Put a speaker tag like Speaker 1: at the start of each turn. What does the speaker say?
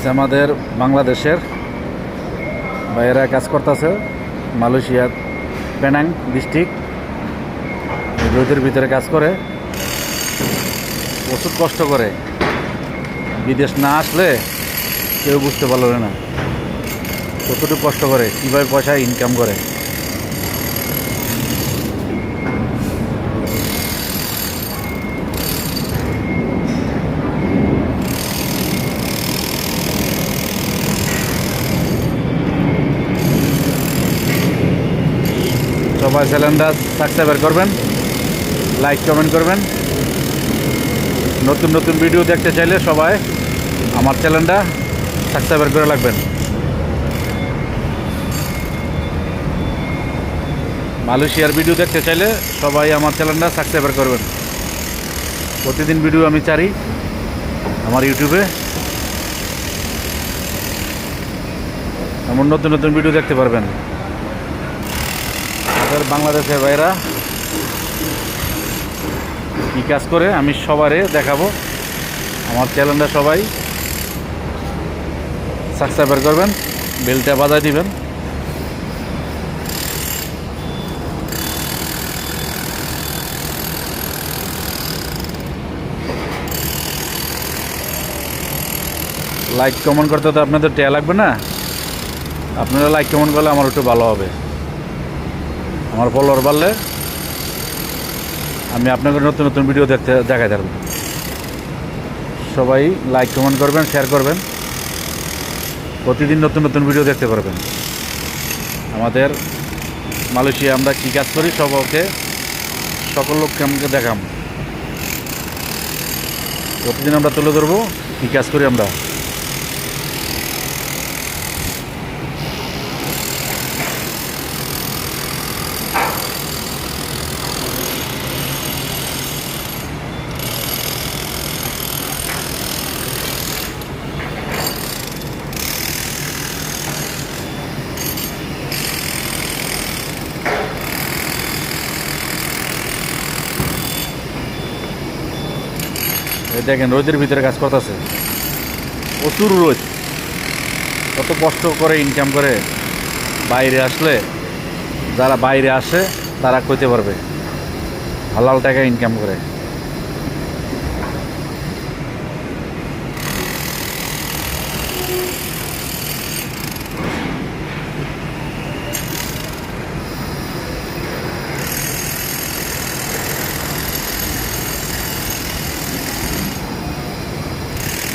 Speaker 1: আছে আমাদের বাংলাদেশের বাইরে কাজ করতেছে মালয়েশিয়া পেনাং ডিস্ট্রিক্ট রোদের ভিতরে কাজ করে প্রচুর কষ্ট করে বিদেশ না আসলে কেউ বুঝতে পারল না কতটুকু কষ্ট করে কীভাবে পয়সা ইনকাম করে। সবাই চ্যানেলটা সাবস্ক্রাইব করবেন, লাইক কমেন্ট করবেন। নতুন নতুন ভিডিও দেখতে চাইলে সবাই আমার চ্যানেলটা সাবস্ক্রাইব করে রাখবেন। মালয়েশিয়ার ভিডিও দেখতে চাইলে সবাই আমার চ্যানেলটা সাবস্ক্রাইব করবেন। প্রতিদিন ভিডিও আমি ছাড়ি আমার ইউটিউবে, এমন নতুন নতুন ভিডিও দেখতে পারবেন। আমাদের বাংলাদেশের ভাইরা কী কাজ করে আমি সবারে দেখাবো। আমার চ্যানেলটা সবাই সাবস্ক্রাইব করবেন, বেলটা বাজায় দিবেন। লাইক কমেন্ট করতে তো আপনাদের টেয়া লাগবে না, আপনারা লাইক কমেন্ট করলে আমার একটু ভালো হবে। আমার ফলোয়ার বাড়লে আমি আপনাকে নতুন নতুন ভিডিও দেখাই পারব। সবাই লাইক কমেন্ট করবেন, শেয়ার করবেন, প্রতিদিন নতুন নতুন ভিডিও দেখতে পারবেন। আমাদের মালয়েশিয়া আমরা কী কাজ করি সকল লোককে আমাকে দেখাম। প্রতিদিন আমরা তুলে ধরবো কী কাজ করি আমরা। এই দেখেন রোদের ভিতরে কাজ করতেছে, প্রচুর রোদ, কত কষ্ট করে ইনকাম করে। বাইরে আসলে যারা বাইরে আসে তারা কইতে পারবে হালাল টাকা ইনকাম করে।